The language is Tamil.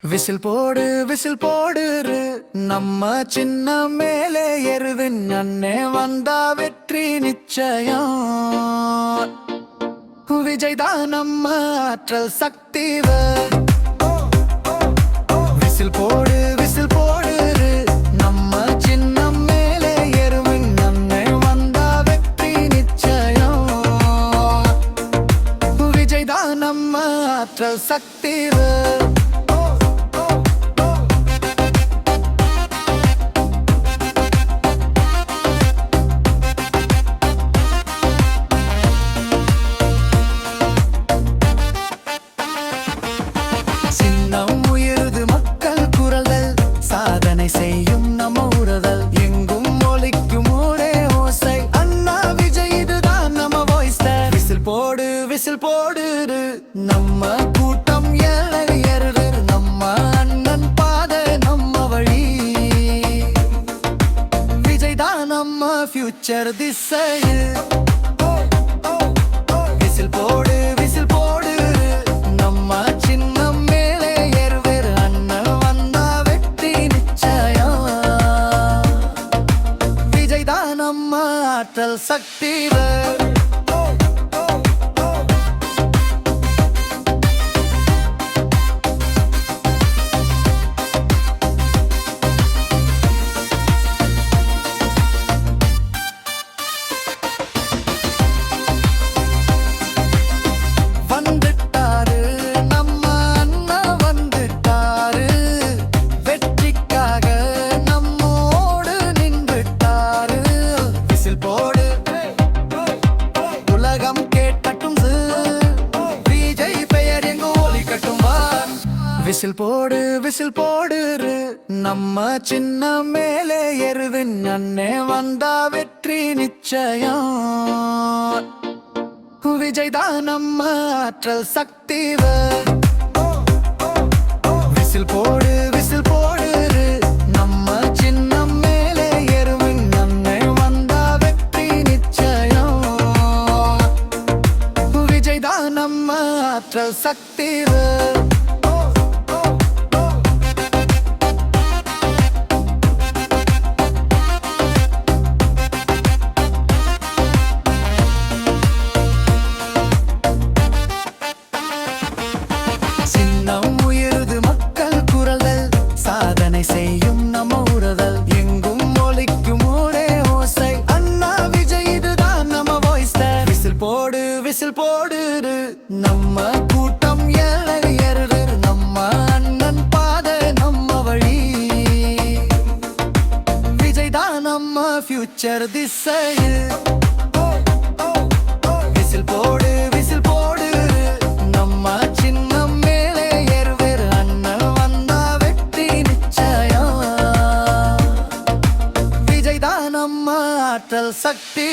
விசில் போடு விசில் போடு நம்ம சின்ன மேலே எருவின் அண்ணே வந்தா வெற்றி நிச்சயம். விஜய் தான் நம்ம ஆற்றல் சக்தி. விசில் போடு விசில் போடு நம்ம சின்ன மேலே எருவின் அண்ணே வந்தா வெற்றி நிச்சயம். விஜய் தான் நம்ம ஆற்றல் சக்தி. சின்னம் உயருது மக்கள் குரல்கள் சாதனை செய்யும் நம்ம உறதல் எங்கும் ஒலிக்கும் ஒரே ஓசை அண்ணா விஜய் இதுதான் நம்ம வாய்ஸ். விசில் போடு விசில் போடு நம்ம கூட்டம் ஏறு நம்ம அண்ணன் பாதை நம்ம வழி. விஜய் தான் நம்ம ஃபியூச்சர் திசையில். விசில் போடு விசில் போடு நம்ம சின்ன மேலே ஏறுவேறு அண்ணன் வந்தா வெற்றி நிச்சயம். விஜய் தான் நம்ம ஆற்றல் சக்தி. விசில் போடு விசில் போடு நம்ம சின்ன மேலே எருவின் அண்ணே வந்தா வெற்றி நிச்சயம். விஜய் தான் நம்ம ஆற்றல் சக்தி. விசில் போடு விசில் போடு நம்ம சின்ன மேலே எருவின் அண்ணே வந்தா வெற்றி நிச்சயம். விஜய் தான் நம்ம ஆற்றல் சக்தி. சின்னம் உயருது மக்கள் குரல்கள் சாதனை செய்யும் நம்ம உறதல் எங்கும் ஒலிக்கும் ஒரே ஓசை அண்ணா விஜய் இதுதான் நம்ம வாய்ஸ். விசில் போடு விசில் போடு நம்ம கூட்டம் ஏறு நம்ம அண்ணன் பாதை நம்ம வழி. விஜய் தான் நம்ம ஃபியூச்சர் திசையில். விசில் போடு விசில் போடு நம்ம சின்ன மேலே ஏறுவேறு அண்ணன் வந்தா வெற்றி நிச்சயம். விஜய் தான் நம்ம ஆற்றல் சக்தி.